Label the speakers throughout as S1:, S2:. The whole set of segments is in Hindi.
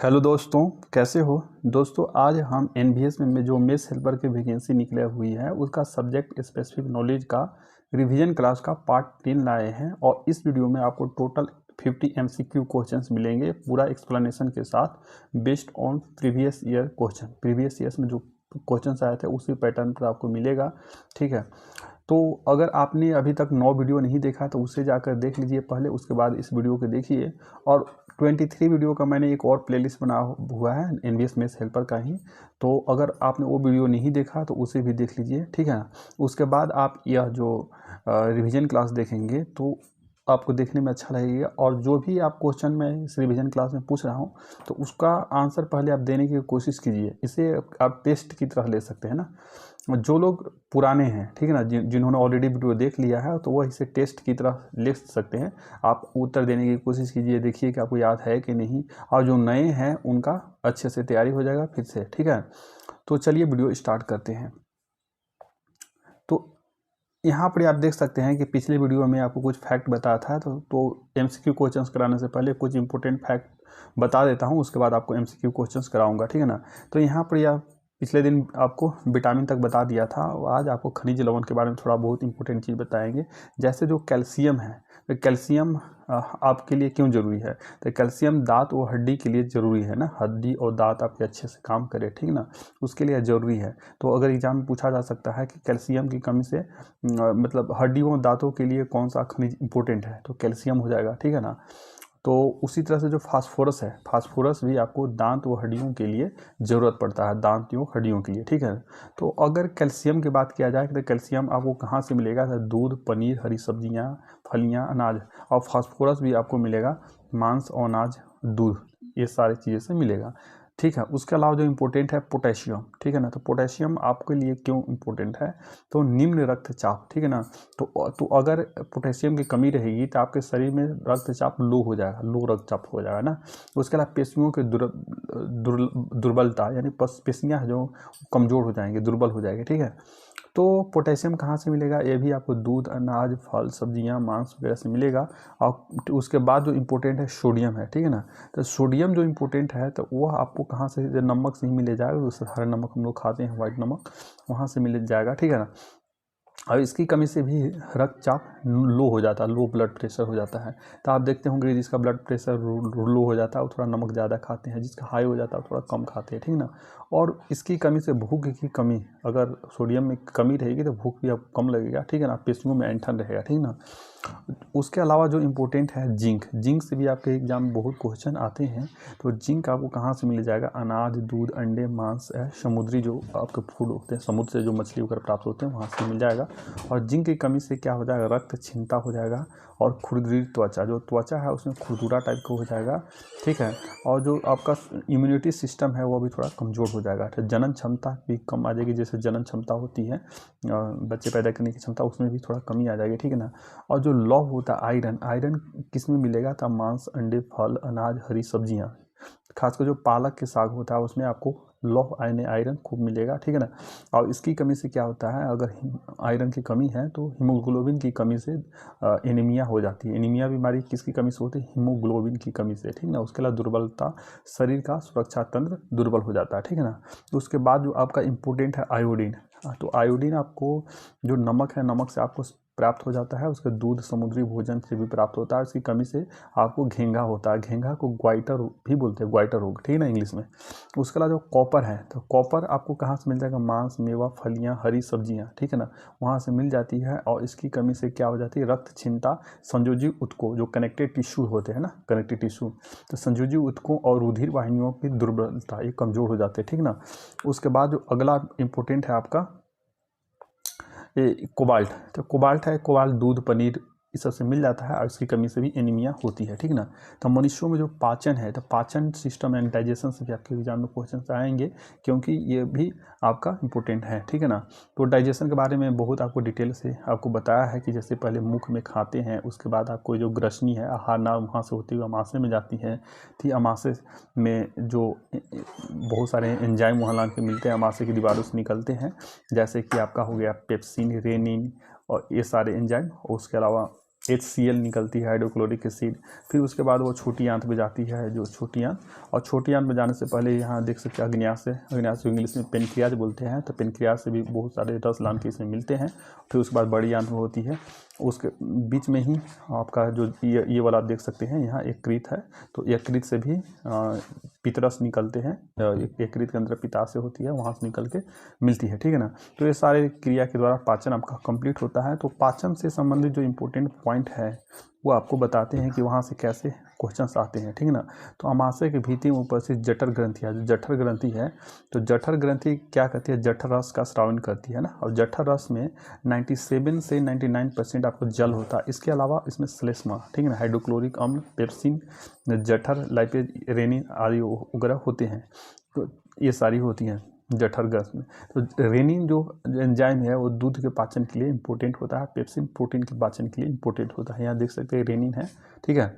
S1: हेलो दोस्तों, कैसे हो दोस्तों। आज हम एनबीएस में जो मेस हेल्पर की वैकेंसी निकले हुई है उसका सब्जेक्ट स्पेसिफिक नॉलेज का रिवीजन क्लास का पार्ट 3 लाए हैं। और इस वीडियो में आपको टोटल 50 एमसीक्यू क्वेश्चंस मिलेंगे पूरा एक्सप्लेनेशन के साथ based on previous year question. Previous years में जो क्वेश्चंस आए थे उसी पैटर्न पर आपको मिलेगा, ठीक है। तो अगर आपने अभी तक 9 वीडियो नहीं देखा तो उसे जाकर देख लीजिए पहले, उसके बाद इस वीडियो को देखिए। और 23 वीडियो का मैंने एक और प्लेलिस्ट बना हुआ है एनबीएस मेस हेल्पर का ही, तो अगर आपने वो वीडियो नहीं देखा तो उसे भी देख लीजिए, ठीक है ना। उसके बाद आप यह जो रिवीजन क्लास देखेंगे तो आपको देखने में अच्छा लगेगा। और जो भी आप क्वेश्चन में इस रिवीजन क्लास में पूछ रहा हूँ तो उसका आंसर पहले आप देने की कोशिश कीजिए। इसे आप टेस्ट की तरह ले सकते हैं ना। जो लोग पुराने हैं, ठीक है ना, जिन्होंने ऑलरेडी वीडियो देख लिया है तो वह इसे टेस्ट की तरह ले सकते हैं। आप उत्तर देने की कोशिश कीजिए, देखिए कि आपको याद है कि नहीं। और जो नए हैं उनका अच्छे से तैयारी हो जाएगा फिर से, ठीक है। तो चलिए वीडियो स्टार्ट करते हैं। तो यहाँ पर आप देख सकते हैं कि पिछले वीडियो में आपको कुछ फैक्ट बताया था, तो एमसीक्यू क्वेश्चंस कराने से पहले कुछ इंपॉर्टेंट फैक्ट बता देता हूँ, उसके बाद आपको एमसीक्यू क्वेश्चंस कराऊंगा, ठीक है ना। तो यहाँ पर यह पिछले दिन आपको विटामिन तक बता दिया था, आज आपको खनिज लवण के बारे में थोड़ा बहुत इंपॉर्टेंट चीज़ बताएंगे। जैसे जो कैल्शियम है, तो कैल्शियम आपके लिए क्यों ज़रूरी है। तो कैल्शियम दांत और हड्डी के लिए ज़रूरी है ना, हड्डी और दांत आपके अच्छे से काम करे, ठीक ना, उसके लिए ज़रूरी है। तो अगर एग्जाम में पूछा जा सकता है कि कैल्शियम की कमी से मतलब हड्डियों और दांतों के लिए कौन सा खनिज इंपॉर्टेंट है, तो कैल्शियम हो जाएगा, ठीक है ना। तो उसी तरह से जो फास्फोरस है, फास्फोरस भी आपको दांत व हड्डियों के लिए ज़रूरत पड़ता है, दांत व हड्डियों के लिए, ठीक है। तो अगर कैल्शियम की बात किया जाए तो कैल्शियम आपको कहाँ से मिलेगा, तो दूध, पनीर, हरी सब्जियाँ, फलियाँ, अनाज। और फास्फोरस भी आपको मिलेगा मांस और अनाज, दूध, ये सारी चीज़ें से मिलेगा, ठीक है। उसके अलावा जो इम्पोर्टेंट है पोटेशियम, ठीक है ना। तो पोटेशियम आपके लिए क्यों इम्पोर्टेंट है, तो निम्न रक्तचाप, ठीक है ना। तो अगर पोटेशियम की कमी रहेगी तो आपके शरीर में रक्तचाप लो हो जाएगा, लो रक्तचाप हो जाएगा ना। उसके अलावा पेशियों की दुर्बलता, यानी पेशियाँ जो कमज़ोर हो जाएंगे, दुर्बल हो जाएंगे, ठीक है। तो पोटेशियम कहाँ से मिलेगा, ये भी आपको दूध, अनाज, फल, सब्जियां, मांस वगैरह से मिलेगा। और उसके बाद जो इम्पोर्टेंट है सोडियम है, ठीक है ना। तो सोडियम जो इम्पोर्टेंट है तो वह आपको कहाँ से, नमक से ही मिल जाएगा। जैसे हरा नमक हम लोग खाते हैं, वाइट नमक, वहाँ से मिल जाएगा, ठीक है ना। और इसकी कमी से भी रक्तचाप लो हो जाता है, लो ब्लड प्रेशर हो जाता है। तो आप देखते होंगे जिसका ब्लड प्रेशर लो हो जाता है वो थोड़ा नमक ज़्यादा खाते हैं, जिसका हाई हो जाता है वो थोड़ा कम खाते हैं, ठीक ना। और इसकी कमी से भूख की कमी, अगर सोडियम में कमी रहेगी तो भूख भी आपको कम लगेगा, ठीक है ना, पेशियों में ऐंठन रहेगा, ठीक ना। उसके अलावा जो इम्पोर्टेंट है जिंक, जिंक से भी आपके एग्जाम में बहुत क्वेश्चन आते हैं। तो जिंक आपको कहाँ से मिल जाएगा, अनाज, दूध, अंडे, मांस है, समुद्री जो आपके फूड होते हैं, समुद्र से जो मछली वगैरह प्राप्त होते हैं वहाँ से मिल जाएगा। और जिंक की कमी से क्या हो जाएगा, रक्त क्षीणता हो जाएगा। और खुरदरी त्वचा, जो त्वचा है उसमें खुरदुरा टाइप का हो जाएगा, ठीक है। और जो आपका इम्यूनिटी सिस्टम है वो भी थोड़ा कमज़ोर हो जाएगा। तो जनन क्षमता भी कम आ जाएगी, जैसे जनन क्षमता होती है बच्चे पैदा करने की क्षमता, उसमें भी थोड़ा कमी आ जाएगी, ठीक है ना। और जो लौह होता है आयरन, आयरन किस में मिलेगा, तो मांस, अंडे, फल, अनाज, हरी सब्जियाँ, खासकर जो पालक के साग होता है उसमें आपको लौह आयरन खूब मिलेगा, ठीक है ना। और इसकी कमी से क्या होता है, अगर आयरन की कमी है तो हीमोग्लोबिन की कमी से एनीमिया हो जाती है। एनीमिया बीमारी किसकी कमी से होती है, हीमोग्लोबिन की कमी से, ठीक ना। उसके अलावा दुर्बलता, शरीर का सुरक्षा तंत्र दुर्बल हो जाता है, ठीक है ना। तो उसके बाद जो आपका इम्पोर्टेंट है आयोडीन, तो आयोडीन आपको जो नमक है, नमक से आपको प्राप्त हो जाता है। उसके दूध, समुद्री भोजन से भी प्राप्त होता है। उसकी कमी से आपको घेंघा होता है, घेंघा को ग्वाइटर भी बोलते हैं, ग्वाइटर रोग, ठीक है ना, इंग्लिश में। उसके अलावा जो कॉपर है, तो कॉपर आपको कहाँ से मिल जाएगा, मांस, मेवा, फलियाँ, हरी सब्जियाँ, ठीक है ना, वहाँ से मिल जाती है। और इसकी कमी से क्या हो जाती है, रक्त क्षीणता, संयोजी ऊतकों, जो कनेक्टेड टिश्यू होते हैं ना, कनेक्टेड टिश्यू, तो संयोजी ऊतकों और रुधिर वाहिनियों की दुर्बलता, ये कमजोर हो जाते हैं, ठीक ना। उसके बाद जो अगला इंपॉर्टेंट है आपका कोबाल्ट, तो कोबाल्ट है, कोबाल्ट दूध, पनीर, इस सब से मिल जाता है। और इसकी कमी से भी एनीमिया होती है, ठीक ना। तो मनुष्यों में जो पाचन है, तो पाचन सिस्टम एंड डाइजेशन से भी आपके एग्जाम में क्वेश्चन आएंगे, क्योंकि ये भी आपका इंपॉर्टेंट है, ठीक है ना। तो डाइजेशन के बारे में बहुत आपको डिटेल से आपको बताया है कि जैसे पहले मुख में खाते हैं, उसके बाद आपको जो ग्रसनी है, आहार नाल वहाँ से होती हुई अमाशय में जाती है, ठीक। अमाशय में जो बहुत सारे एंजाइम वहाँ के मिलते हैं, अमाशय की दीवारों से निकलते हैं, जैसे कि आपका हो गया पेप्सिन, रेनिन और ये सारे एंजाइम। और उसके अलावा HCl निकलती है, हाइड्रोक्लोरिक एसिड। फिर उसके बाद वो छोटी आंत में जाती है, जो छोटी आंत, और छोटी आंत में जाने से पहले यहाँ देख सकते हैं अग्न्याशय, अग्न्याशय इंग्लिश में पेनक्रियाज बोलते हैं, तो पेनक्रियाज से भी बहुत सारे रस लांके इसमें मिलते हैं। फिर उसके बाद बड़ी आंत में होती है, उसके बीच में ही आपका जो ये वाला आप देख सकते हैं यहाँ यकृत है, तो यकृत से भी पितरस निकलते हैं, यकृत के अंदर पित्ताशय होती है, वहाँ से निकल के मिलती है, ठीक है ना। तो ये सारे क्रिया के द्वारा पाचन आपका कंप्लीट होता है। तो पाचन से संबंधित जो इम्पोर्टेंट पॉइंट है वो आपको बताते हैं कि वहाँ से कैसे क्वेश्चंस आते हैं, ठीक है ना। तो अमाशय के भीतर में उपस्थित जठर ग्रंथि है, जो जठर ग्रंथि है, तो जठर ग्रंथि क्या करती है, जठर रस का स्रावन करती है ना, और जठर रस में 97 से 99% आपको जल होता है। इसके अलावा इसमें श्लेष्मा, ठीक है ना, हाइड्रोक्लोरिक अम्ल, पेप्सिन, जठर, लाइपेज, रेनिन आदि वगैरह होते हैं, तो ये सारी होती हैं जठर ग्रंथि में। तो रेनिन जो एंजाइम है वो दूध के पाचन के लिए इंपॉर्टेंट होता है, पेप्सिन प्रोटीन के पाचन के लिए इंपॉर्टेंट होता है। यहाँ देख सकते हैं रेनिन है, ठीक है।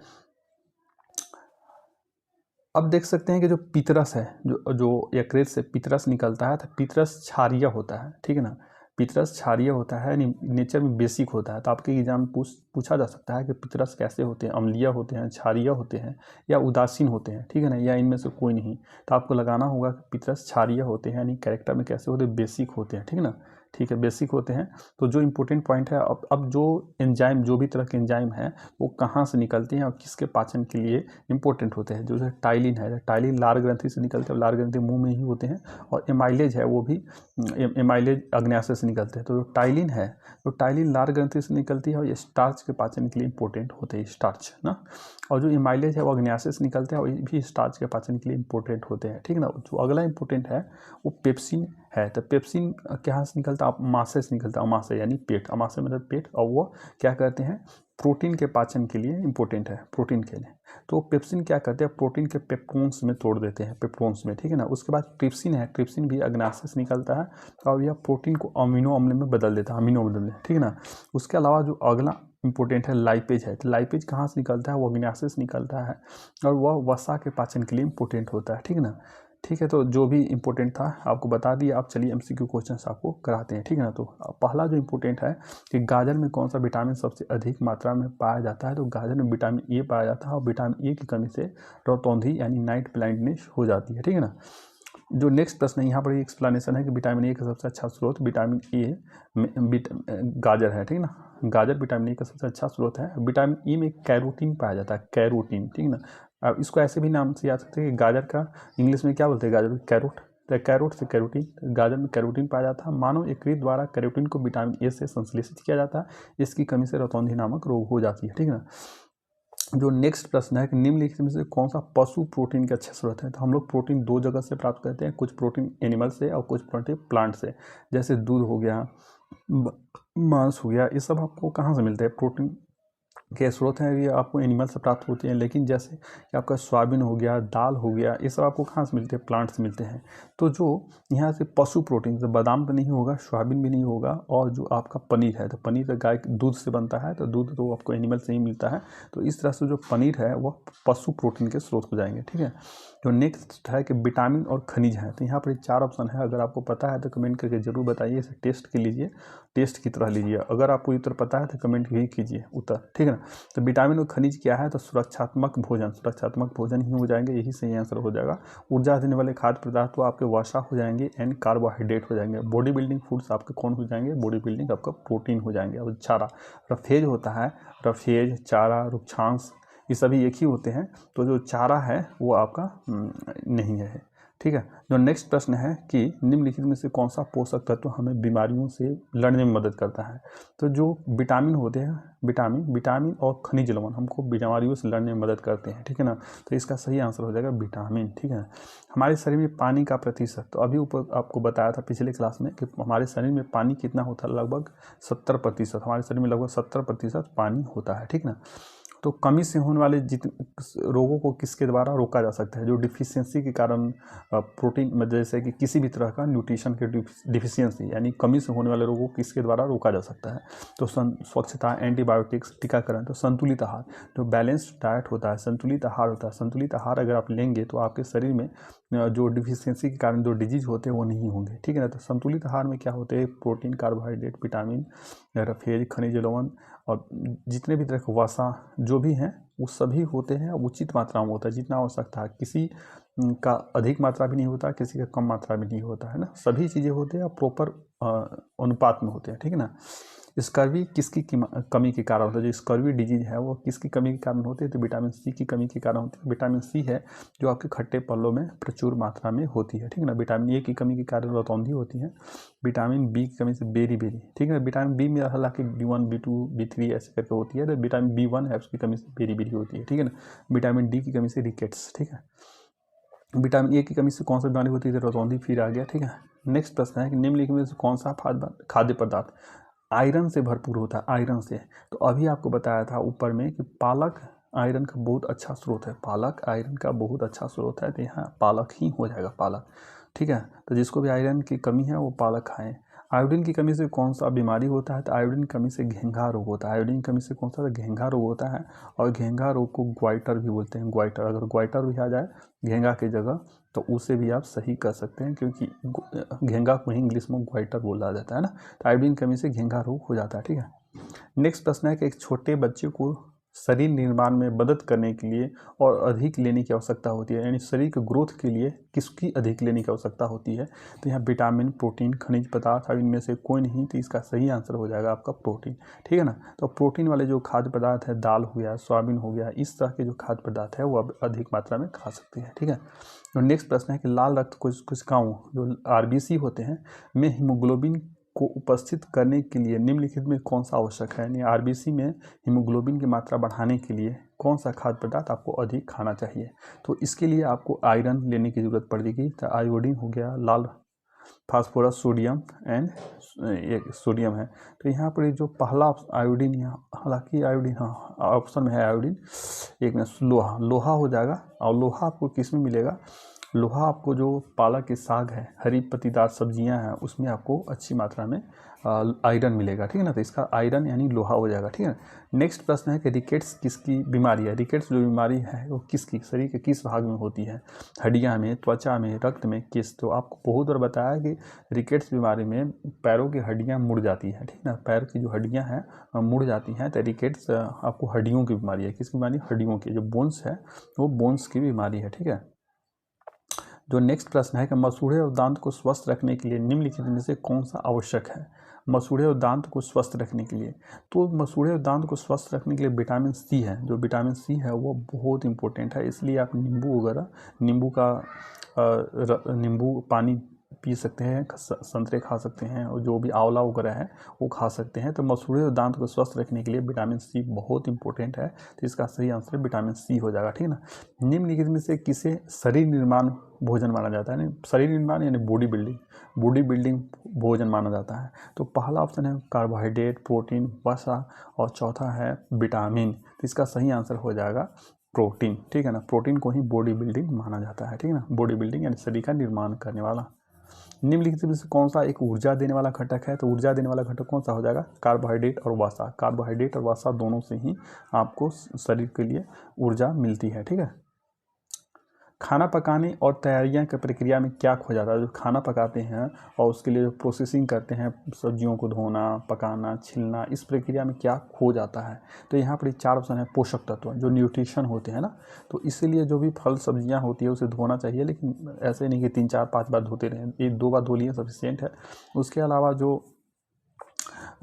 S1: अब देख सकते हैं कि जो पितरस है, जो यकृत से पितरस निकलता है, तो पितरस क्षारीय होता है, ठीक है ना। पितरस क्षारीय होता है, नेचर में बेसिक होता है। तो आपके एग्जाम में पूछा जा सकता है कि पितरस कैसे होते हैं, अम्लीय होते हैं, क्षारीय होते हैं, या उदासीन होते हैं, ठीक है ना, या इनमें से कोई नहीं। तो आपको लगाना होगा कि पितरस क्षारीय होते हैं, यानी कैरेक्टर में कैसे होते हैं, बेसिक होते हैं, ठीक है ना, ठीक है, बेसिक होते हैं। तो जो इंपॉर्टेंट पॉइंट है, अब जो एंजाइम, जो भी तरह के एंजाइम है वो कहाँ से निकलते हैं और किसके पाचन के लिए इंपॉर्टेंट होते हैं। जो टाइलिन है, टाइलिन लार ग्रंथि से निकलते हैं, लार ग्रंथि मुंह में ही होते हैं, और एमाइलेज है वो भी एमाइलेज अग्न्याशय से निकलते हैं। तो जो टाइलिन है, तो टाइलिन लार ग्रंथि से निकलती है, और ये स्टार्च के पाचन के लिए इंपॉर्टेंट होते हैं, स्टार्च ना। और जो एमाइलेज है वो अग्न्याशय से निकलते हैं, और ये भी स्टार्च के पाचन के लिए इंपॉर्टेंट होते हैं, ठीक है ना। जो अगला इंपॉर्टेंट है वो पेप्सिन है। तो पेप्सिन कहाँ से निकलता है, अमाशय से निकलता है, अमाशय यानी पेट, अमाशय मतलब पेट, और वो क्या करते हैं, प्रोटीन के पाचन के लिए इंपॉर्टेंट है, प्रोटीन के लिए। तो पेप्सिन क्या करते हैं, प्रोटीन के पेप्टोन्स में तोड़ देते हैं, पेप्टोन्स में, ठीक है ना। उसके बाद ट्रिप्सिन है, ट्रिप्सिन भी अग्न्याशय से निकलता है, और यह प्रोटीन को अमीनो अम्ल में बदल देता है, अमीनो बदल देता है, ठीक है ना। उसके अलावा जो अगला इंपॉर्टेंट है लाइपेज है। तो लाइपेज कहाँ से निकलता है, वो अग्न्याशय से निकलता है, और वह वसा के पाचन के लिए इंपॉर्टेंट होता है, ठीक है ना। ठीक है, तो जो भी इंपॉर्टेंट था आपको बता दिया। आप चलिए MCQ क्वेश्चंस आपको कराते हैं, ठीक है ना। तो पहला जो इंपॉर्टेंट है कि गाजर में कौन सा विटामिन सबसे अधिक मात्रा में पाया जाता है, तो गाजर में विटामिन ए पाया जाता है, और विटामिन ए की कमी से रतौंधी यानी नाइट ब्लाइंडनेस हो जाती है, ठीक है ना। जो नेक्स्ट प्रश्न है, यहाँ पर एक्सप्लेनेशन है कि विटामिन ए का सबसे अच्छा स्रोत विटामिन ए गाजर है, ठीक है ना। गाजर विटामिन ए का सबसे अच्छा स्रोत है। विटामिन ई में कैरोटीन पाया जाता है, कैरोटीन, ठीक है ना। अब इसको ऐसे भी नाम से याद सकते हैं कि गाजर का इंग्लिश में क्या बोलते हैं, गाजर कैरोट, तो कैरोट से कैरोटीन, गाजर में कैरोटीन पाया जाता है। मानव यकृत द्वारा कैरोटीन को विटामिन ए से संश्लेषित किया जाता है, इसकी कमी से रतौंधी नामक रोग हो जाती है, ठीक है ना। जो नेक्स्ट प्रश्न है कि निम्नलिखित में से कौन सा पशु प्रोटीन के अच्छे स्रोत है, तो हम लोग प्रोटीन दो जगह से प्राप्त करते हैं, कुछ प्रोटीन एनिमल से और कुछ प्रोटीन प्लांट से। जैसे दूध हो गया, मांस हो गया, ये सब आपको कहाँ से मिलते हैं, प्रोटीन के स्रोत हैं, ये आपको एनिमल से प्राप्त होते हैं। लेकिन जैसे कि आपका सोयाबीन हो गया, दाल हो गया, ये सब आपको कहाँ से मिलते हैं, प्लांट से मिलते हैं। तो जो यहाँ से पशु प्रोटीन, तो बादाम तो नहीं होगा, सोयाबीन भी नहीं होगा, और जो आपका पनीर है, तो पनीर तो गाय दूध से बनता है, तो दूध तो आपको एनिमल से ही मिलता है। तो इस तरह से जो पनीर है वह पशु प्रोटीन के स्रोत हो जाएंगे, ठीक है। जो नेक्स्ट है कि विटामिन और खनिज है, तो यहाँ पर 4 ऑप्शन है। अगर आपको पता है तो कमेंट करके जरूर बताइए, इसे टेस्ट के लीजिए, टेस्ट की तरह लीजिए। अगर आपको उत्तर पता है तो कमेंट भी कीजिए उत्तर, ठीक है ना। तो विटामिन और खनिज क्या है, तो सुरक्षात्मक भोजन, सुरक्षात्मक भोजन ही हो जाएंगे, यही सही आंसर हो जाएगा। ऊर्जा देने वाले खाद्य पदार्थ तो आपके वसा हो जाएंगे एंड कार्बोहाइड्रेट हो जाएंगे। बॉडी बिल्डिंग फूड्स आपके कौन हो जाएंगे, बॉडी बिल्डिंग आपका प्रोटीन हो जाएंगे। और चारा, रफेज होता है, रफेज, चारा, रुक्षांश, ये सभी एक ही होते हैं। तो जो चारा है वो आपका नहीं है, ठीक है। जो नेक्स्ट प्रश्न है कि निम्नलिखित में से कौन सा पोषक तत्व हमें बीमारियों से लड़ने में मदद करता है, तो जो विटामिन होते हैं, विटामिन और खनिज लवण हमको बीमारियों से लड़ने में मदद करते हैं, ठीक है ना। तो इसका सही आंसर हो जाएगा विटामिन, ठीक है। हमारे शरीर में पानी का प्रतिशत, तो अभी ऊपर आपको बताया था पिछले क्लास में कि हमारे शरीर में पानी कितना होता है, लगभग 70%। हमारे शरीर में लगभग 70% पानी होता है, ठीक ना। तो कमी से होने वाले रोगों को किसके द्वारा रोका जा सकता है, जो डिफिशियंसी के कारण प्रोटीन में, जैसे कि किसी भी तरह का न्यूट्रिशन के डिफिशियंसी यानी कमी से होने वाले रोगों को किसके द्वारा रोका जा सकता है, तो स्वच्छता, एंटीबायोटिक्स, टीकाकरण। तो संतुलित आहार, जो बैलेंस्ड डाइट होता है, संतुलित आहार होता है। संतुलित आहार अगर आप लेंगे तो आपके शरीर में जो डिफिशियंसी के कारण जो डिजीज होते हैं वो नहीं होंगे, ठीक है ना। तो संतुलित आहार में क्या होते हैं, प्रोटीन, कार्बोहाइड्रेट, विटामिन, रफेज, खनिज लवण और जितने भी तरह के वसा जो भी हैं वो सभी होते हैं, उचित मात्रा में होता है, जितना आवश्यकता है। किसी का अधिक मात्रा भी नहीं होता, किसी का कम मात्रा भी नहीं होता है ना, सभी चीज़ें होती हैं और प्रॉपर अनुपात में होते हैं, ठीक है ना। स्कर्वी किसकी कमी के कारण होता है, जो स्कर्वी डिजीज है वो किसकी कमी के कारण होती है, तो विटामिन सी की कमी के कारण होती है। विटामिन सी है जो आपके खट्टे फलों में प्रचुर मात्रा में होती है, ठीक है ना। विटामिन ए की कमी के कारण रतौंधी होती है। विटामिन बी की कमी से बेरी, ठीक है। विटामिन बी में हालांकि B1 B2 B3 ऐसे करके होती है, तो विटामिन B1 है उसकी कमी से बेरी होती है, ठीक है ना। विटामिन डी की कमी से रिकेट्स, ठीक है। विटामिन ए की कमी से कौन सा बीमारी होती है, तो रतौंधी फिर आ गया, ठीक है। नेक्स्ट प्रश्न है कि निम्नलिखित में से कौन सा खाद्य पदार्थ आयरन से भरपूर होता है, आयरन से। तो अभी आपको बताया था ऊपर में कि पालक आयरन का बहुत अच्छा स्रोत है, पालक आयरन का बहुत अच्छा स्रोत है, तो यहाँ पालक ही हो जाएगा, पालक, ठीक है। तो जिसको भी आयरन की कमी है वो पालक खाएं। आयोडीन की कमी से कौन सा बीमारी होता है, तो आयोडीन की कमी से घेंघा रोग होता है। आयोडीन की कमी से कौन सा, घेंघा रोग होता है। और घेंघा रोग को ग्वाइटर भी बोलते हैं, ग्वाइटर। अगर ग्वाइटर भी आ जाए घेंघा की जगह तो उसे भी आप सही कर सकते हैं, क्योंकि घेंघा को इंग्लिश में ग्वाइटर बोला जाता है ना। तो आयोडीन कमी से घेंघा रोग हो जाता है, ठीक है। नेक्स्ट प्रश्न है कि एक छोटे बच्चे को शरीर निर्माण में मदद करने के लिए और अधिक लेने की आवश्यकता होती है, यानी शरीर के ग्रोथ के लिए किसकी अधिक लेने की आवश्यकता होती है, तो यहाँ विटामिन, प्रोटीन, खनिज पदार्थ, अब इनमें से कोई नहीं, तो इसका सही आंसर हो जाएगा आपका प्रोटीन, ठीक है ना। तो प्रोटीन वाले जो खाद्य पदार्थ है, दाल हो गया, सोयाबीन हो गया, इस तरह के जो खाद्य पदार्थ है वो अब अधिक मात्रा में खा सकते हैं, ठीक है। तो नेक्स्ट प्रश्न है कि लाल रक्त कोशिकाओं जो RBC होते हैं में हीमोग्लोबिन को उपस्थित करने के लिए निम्नलिखित में कौन सा आवश्यक है, यानी RBC में हीमोग्लोबिन की मात्रा बढ़ाने के लिए कौन सा खाद्य पदार्थ आपको अधिक खाना चाहिए। तो इसके लिए आपको आयरन लेने की जरूरत पड़ेगी। तो आयोडीन हो गया, लाल फास्फोरस, सोडियम एंड एक सोडियम है। तो यहाँ पर जो पहला आयोडीन, यहाँ हालांकि आयोडीन हाँ ऑप्शन में है आयोडीन, एक में लोहा हो जाएगा। और लोहा आपको किस में मिलेगा, लोहा आपको जो पालक की साग है, हरी पत्तीदार सब्जियां हैं, उसमें आपको अच्छी मात्रा में आयरन मिलेगा, ठीक है ना। तो इसका आयरन यानी लोहा हो जाएगा, ठीक है। नेक्स्ट प्रश्न है कि रिकेट्स किसकी बीमारी है। रिकेट्स जो बीमारी है वो किसकी, शरीर के किस भाग में होती है, हड्डियां में, त्वचा में, रक्त में, किस। तो आपको बहुत बार बताया कि रिकेट्स बीमारी में पैरों की हड्डियां मुड़ जाती है, ठीक है ना। पैर की जो हड्डियां हैं मुड़ जाती हैं, तो रिकेट्स आपको हड्डियों की बीमारी है। किसकी बीमारी, हड्डियों की, जो बोन्स है वो बोन्स की बीमारी है, ठीक है। जो नेक्स्ट प्रश्न है कि मसूड़े और दांत को स्वस्थ रखने के लिए निम्नलिखित में से कौन सा आवश्यक है। मसूड़े और दांत को स्वस्थ रखने के लिए, तो मसूड़े और दांत को स्वस्थ रखने के लिए विटामिन सी है, जो विटामिन सी है वो बहुत इंपॉर्टेंट है। इसलिए आप नींबू वगैरह, नींबू पानी पी सकते हैं, संतरे खा सकते हैं, और जो भी आंवला वगैरह है वो खा सकते हैं। तो मसूड़े और दांत को स्वस्थ रखने के लिए विटामिन सी बहुत इंपॉर्टेंट है, तो इसका सही आंसर विटामिन सी हो जाएगा, ठीक है ना। निम्नलिखित में से किसे शरीर निर्माण भोजन माना जाता है, शरीर निर्माण यानी बॉडी बिल्डिंग भोजन माना जाता है। तो पहला ऑप्शन है कार्बोहाइड्रेट, प्रोटीन, वसा, और चौथा है विटामिन। तो इसका सही आंसर हो जाएगा प्रोटीन, ठीक है ना। प्रोटीन को ही बॉडी बिल्डिंग माना जाता है, ठीक है ना। बॉडी बिल्डिंग यानी शरीर का निर्माण करने वाला। निम्नलिखित में से कौन सा एक ऊर्जा देने वाला घटक है, तो ऊर्जा देने वाला घटक कौन सा हो जाएगा, कार्बोहाइड्रेट और वसा। कार्बोहाइड्रेट और वसा दोनों से ही आपको शरीर के लिए ऊर्जा मिलती है, ठीक है। खाना पकाने और तैयारियां की प्रक्रिया में क्या खो जाता है, जो खाना पकाते हैं और उसके लिए जो प्रोसेसिंग करते हैं, सब्जियों को धोना, पकाना, छिलना, इस प्रक्रिया में क्या खो जाता है। तो यहाँ पर 4 ऑप्शन है, पोषक तत्व जो न्यूट्रिशन होते हैं ना। तो इसीलिए जो भी फल सब्जियां होती है उसे धोना चाहिए, लेकिन ऐसे नहीं कि 3 4 5 बार धोते रहें, 1 2 बार धो लिए सफिशियेंट है। उसके अलावा जो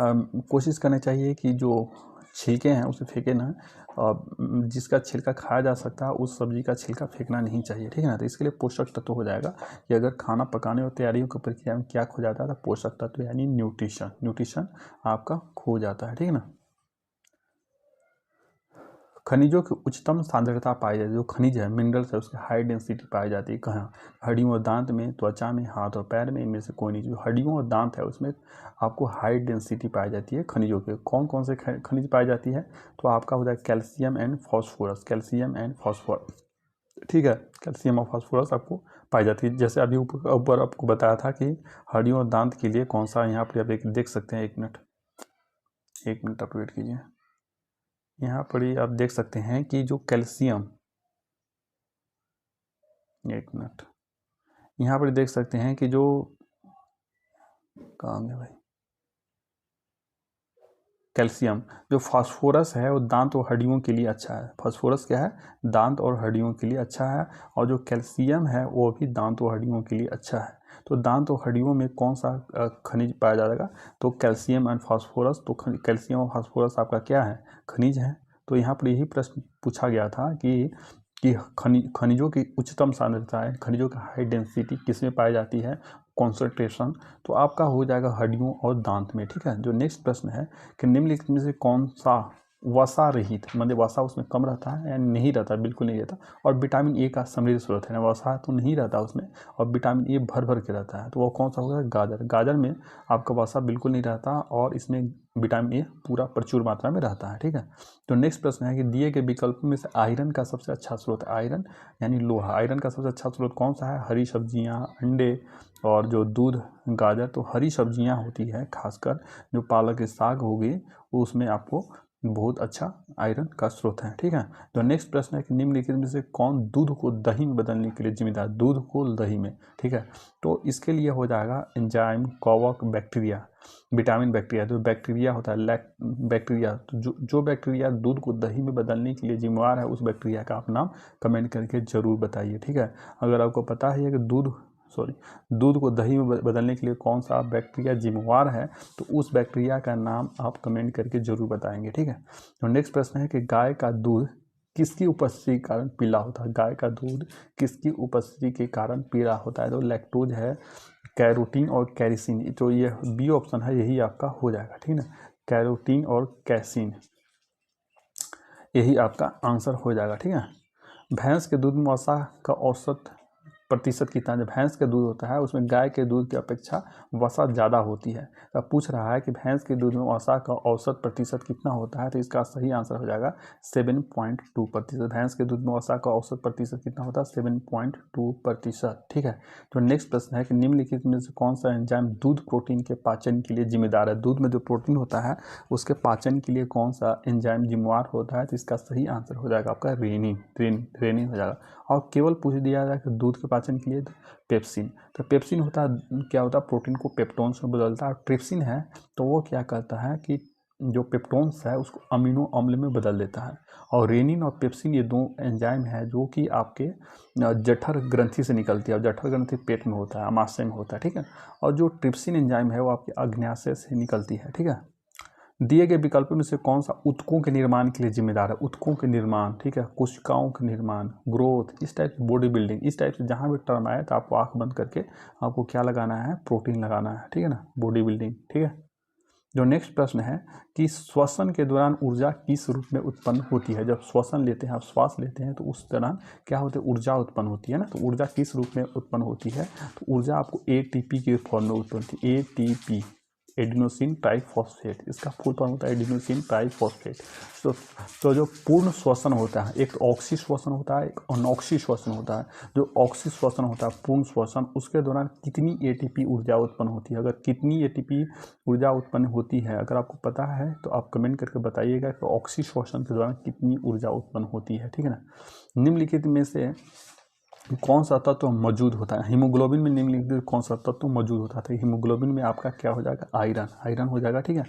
S1: कोशिश करनी चाहिए कि जो छिलके हैं उसे फेंके ना, जिसका छिलका खाया जा सकता है उस सब्जी का छिलका फेंकना नहीं चाहिए, ठीक है ना। तो इसके लिए पोषक तत्व हो जाएगा कि अगर खाना पकाने और तैयारियों की प्रक्रिया में क्या खो जाता है, तो पोषक तत्व यानी न्यूट्रिशन आपका खो जाता है, ठीक है ना। खनिजों की उच्चतम सांद्रता पाई जाती है, जो खनिज है, मिनरल्स है, उसकी हाई डेंसिटी पाई जाती है कहाँ, हड्डियों और दांत में, त्वचा में, हाथ और पैर में, इनमें से कोई नहीं। जो हड्डियों और दांत है उसमें आपको हाई डेंसिटी पाई जाती है खनिजों के। कौन कौन से खनिज पाई जाती है, तो आपका हो जाएगा कैल्शियम एंड फॉस्फोरस, ठीक है। कैल्शियम और फॉस्फोरस आपको पाई जाती है। जैसे अभी ऊपर आपको बताया था कि हड्डियों और दांत के लिए कौन सा, यहाँ पर आप देख सकते हैं, एक मिनट आप वेट कीजिए। यहाँ पर ही आप देख सकते हैं कि जो कैल्शियम, एक मिनट, यहाँ पर देख सकते हैं कि जो काम है भाई, कैल्शियम। जो फास्फोरस है वो दांत और हड्डियों के लिए अच्छा है। फास्फोरस क्या है? दांत और हड्डियों के लिए अच्छा है। और जो कैल्शियम है वो भी दांत और हड्डियों के लिए अच्छा है। तो दांत और हड्डियों में कौन सा खनिज पाया जाएगा? तो कैल्शियम एंड फास्फोरस। तो कैल्शियम और फास्फोरस आपका क्या है? खनिज है। तो यहाँ पर यही प्रश्न पूछा गया था कि खनिजों की उच्चतम सांद्रता है, खनिजों की हाई डेंसिटी किस में पाई जाती है, कॉन्सेंट्रेशन। तो आपका हो जाएगा हड्डियों और दांत में। ठीक है। जो नेक्स्ट प्रश्न है कि निम्नलिखित में से कौन सा वसा रहित, मतलब वसा उसमें कम रहता है या नहीं रहता, बिल्कुल नहीं रहता, और विटामिन ए का समृद्ध स्रोत है। वसा तो नहीं रहता उसमें और विटामिन ए भर भर के रहता है। तो वो कौन सा होगा? गाजर। गाजर में आपका वसा बिल्कुल नहीं रहता और इसमें विटामिन ए पूरा प्रचुर मात्रा में रहता है। ठीक है। तो नेक्स्ट प्रश्न है कि दिए गए विकल्प में से आयरन का सबसे अच्छा स्रोत है। आयरन यानी लोहा। आयरन का सबसे अच्छा स्रोत कौन सा है? हरी सब्जियां, अंडे और जो दूध, गाजर। तो हरी सब्जियां होती है, खासकर जो पालक की साग होगी वो उसमें आपको बहुत अच्छा आयरन का स्रोत है। ठीक है। तो नेक्स्ट प्रश्न है कि निम्नलिखित में से कौन दूध को दही में बदलने के लिए जिम्मेदार? दूध को दही में। ठीक है। तो इसके लिए हो जाएगा एंजाइम, कवक, बैक्टीरिया, विटामिन बैक्टीरिया। जो बैक्टीरिया होता है बैक्टीरिया, तो जो बैक्टीरिया दूध को दही में बदलने के लिए जिम्मेवार है उस बैक्टीरिया का आप नाम कमेंट करके जरूर बताइए। ठीक है। अगर आपको पता है कि दूध को दही में बदलने के लिए कौन सा बैक्टीरिया जिम्मेवार है तो उस बैक्टीरिया का नाम आप कमेंट करके जरूर बताएंगे। ठीक है। तो नेक्स्ट प्रश्न है कि गाय का दूध किसकी उपस्थिति के कारण पीला होता है? गाय का दूध किसकी उपस्थिति के कारण पीला होता है? तो लैक्टोज है, कैरोटीन और कैरिसिन। तो ये बी ऑप्शन है, यही आपका हो जाएगा। ठीक है ना। कैरोटीन और कैसिन, यही आपका आंसर हो जाएगा। ठीक है। भैंस के दूध में वसा का औसत प्रतिशत कितना? जो भैंस का दूध होता है उसमें गाय के दूध की अपेक्षा वसा ज़्यादा होती है। अब पूछ रहा है कि भैंस के दूध में वसा का औसत प्रतिशत कितना होता है, तो इसका सही आंसर हो जाएगा 7.2%। भैंस के दूध में वसा का औसत प्रतिशत कितना होता है? 7.2%। ठीक है। तो नेक्स्ट प्रश्न है कि निम्नलिखित में से कौन सा एंजाइम दूध प्रोटीन के पाचन के लिए जिम्मेदार है? दूध में जो प्रोटीन होता है उसके पाचन के लिए कौन सा एंजाइम जिम्मेवार होता है? तो इसका सही आंसर हो जाएगा आपका रेनिन हो जाएगा। और केवल पूछ दिया जाए कि दूध के पाचन के लिए पेप्सिन। तो पेप्सिन होता है, क्या होता है? प्रोटीन को पेप्टोन्स में बदलता है। ट्रिप्सिन है तो वो क्या करता है कि जो पेप्टोन्स है उसको अमीनो अम्ल में बदल देता है। और रेनिन और पेप्सिन ये दो एंजाइम है जो कि आपके जठर ग्रंथि से निकलती है और जठर ग्रंथि पेट में होता है, आमाशय में होता है। ठीक है। और जो ट्रिप्सिन एंजाइम है वो आपके अग्न्याशय से निकलती है। ठीक है। दिए गए विकल्पों में से कौन सा ऊतकों के निर्माण के लिए जिम्मेदार है? ऊतकों के निर्माण, ठीक है, कोशिकाओं के निर्माण, ग्रोथ, इस टाइप की बॉडी बिल्डिंग, इस टाइप से जहां भी टर्म आए तो आपको आंख बंद करके आपको क्या लगाना है? प्रोटीन लगाना है। ठीक है ना, बॉडी बिल्डिंग। ठीक है। जो नेक्स्ट प्रश्न है कि श्वसन के दौरान ऊर्जा किस रूप में उत्पन्न होती है? जब श्वसन लेते हैं, आप श्वास लेते हैं तो उस दौरान क्या होता है? ऊर्जा उत्पन्न होती है ना। तो ऊर्जा किस रूप में उत्पन्न होती है? तो ऊर्जा आपको एटीपी के फॉर्म में उत्पन्न होती है। एटीपी, एडिनोसिन ट्राइफॉस्फेट, इसका फुल फॉर्म होता है एडिनोसिन ट्राइफॉस्फेट। तो जो पूर्ण श्वसन होता है, एक ऑक्सी श्वसन होता है, एक अनॉक्सी श्वसन होता है। जो ऑक्सी श्वसन होता है, पूर्ण श्वसन, उसके दौरान कितनी एटीपी ऊर्जा उत्पन्न होती है? अगर कितनी एटीपी ऊर्जा उत्पन्न होती है अगर आपको पता है तो आप कमेंट करके बताइएगा कि ऑक्सी श्वसन के दौरान कितनी ऊर्जा उत्पन्न होती है। ठीक है ना। निम्नलिखित में से कौन सा तत्व मौजूद होता है? हीमोग्लोबिन में निम्नलिखित कौन सा तत्व मौजूद होता है? हीमोग्लोबिन में आपका क्या हो जाएगा? आयरन हो जाएगा। ठीक है।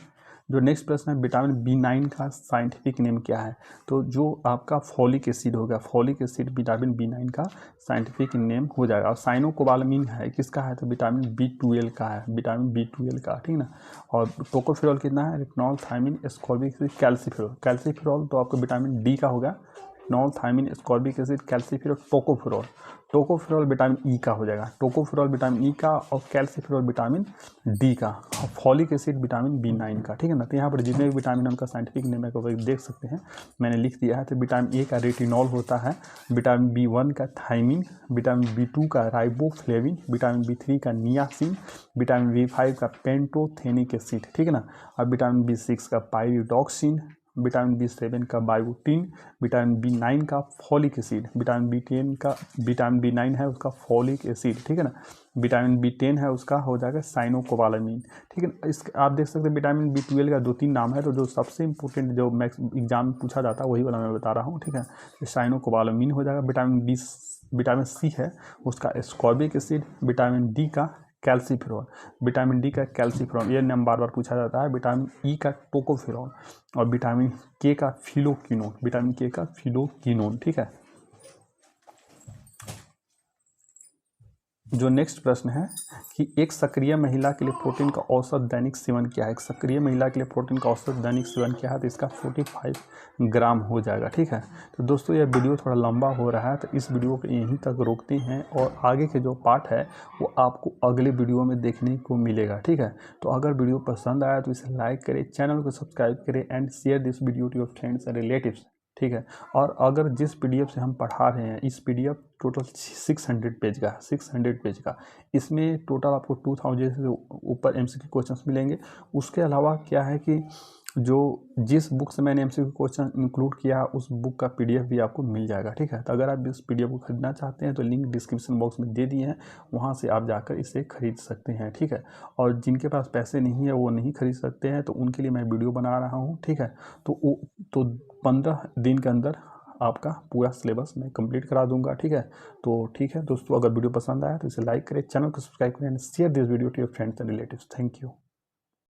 S1: जो नेक्स्ट प्रश्न है, विटामिन B9 का साइंटिफिक नेम क्या है? तो जो आपका फॉलिक एसिड होगा, फॉलिक एसिड विटामिन B9 का साइंटिफिक नेम हो जाएगा। और साइनोकोबालामिन है, किसका है? तो विटामिन B12 का है, विटामिन B12 का। ठीक है ना। और टोकोफेरॉल कितना है? Retinol, thiamine, ascorbic acid, calciferol. Calciferol तो आपको विटामिन D का होगा। Retinol, thiamine, ascorbic acid, calciferol, tocopherol. Tocopherol vitamin E का हो जाएगा। टोकोफेरॉल विटामिन ई का और कैल्सीफेरॉल विटामिन डी का और फॉलिक एसिड विटामिन B9 का। ठीक है ना। तो यहाँ पर जितने भी विटामिन उनका साइंटिफिक नेम है वो देख सकते हैं, मैंने लिख दिया है। तो विटामिन ए का रेटिनॉल होता है, विटामिन B1 का थायमिन, विटामिन B2 का राइबोफ्लेविन, विटामिन B3 का नियासिन, विटामिन B5 का पेंटोथेनिक एसिड। ठीक है ना। और विटामिन B6 का पाइरिडॉक्सिन, विटामिन B7 का बायोटिन, विटामिन B9 का फॉलिक एसिड, विटामिन B9 है उसका फॉलिक एसिड। ठीक है ना। विटामिन B10 है उसका हो जाएगा साइनोकोबालामिन। ठीक है। इस आप देख सकते हैं विटामिन B12 का 2-3 नाम है, तो जो सबसे इंपॉर्टेंट जो मैक्स एग्जाम में पूछा जाता है वही वाला मैं बता रहा हूँ। ठीक है। साइनोकोबालामिन हो जाएगा। विटामिन C है उसका एस्कॉर्बिक एसिड, विटामिन D का कैल्सीफेरॉल, विटामिन डी का कैल्सीफेरॉल, ये नाम बार बार पूछा जाता है। विटामिन ई का टोकोफेरॉल और विटामिन के का फिलोक्विनोन, विटामिन के का फिलोक्विनोन। ठीक है, जो नेक्स्ट प्रश्न है कि एक सक्रिय महिला के लिए प्रोटीन का औसत दैनिक सेवन क्या है। एक सक्रिय महिला के लिए प्रोटीन का औसत दैनिक सेवन क्या है, तो इसका 45 ग्राम हो जाएगा। ठीक है, तो दोस्तों यह वीडियो थोड़ा लंबा हो रहा है, तो इस वीडियो को यहीं तक रोकते हैं और आगे के जो पार्ट है वो आपको अगले वीडियो में देखने को मिलेगा। ठीक है, तो अगर वीडियो पसंद आया तो इसे लाइक करें, चैनल को सब्सक्राइब करें and share this video to your friends and relatives. ठीक है, और अगर जिस पीडीएफ से हम पढ़ा रहे हैं, इस पीडीएफ टोटल 600 पेज का, 600 पेज का, इसमें टोटल आपको 2000 से ऊपर एमसीक्यू क्वेश्चंस मिलेंगे। उसके अलावा क्या है कि जो जिस बुक से मैंने एमसीक्यू क्वेश्चन इंक्लूड किया उस बुक का पीडीएफ भी आपको मिल जाएगा। ठीक है, तो अगर आप इस पीडीएफ को खरीदना चाहते हैं तो लिंक डिस्क्रिप्शन बॉक्स में दे दिए हैं, वहाँ से आप जाकर इसे खरीद सकते हैं। ठीक है, और जिनके पास पैसे नहीं है वो नहीं खरीद सकते हैं, तो उनके लिए मैं वीडियो बना रहा हूँ। ठीक है, तो 15 दिन के अंदर आपका पूरा सिलेबस मैं कंप्लीट करा दूंगा। ठीक है, तो ठीक है दोस्तों, अगर वीडियो पसंद आया तो इसे लाइक करें, चैनल को सब्सक्राइब करें and share this video to your friends and relatives. Thank you.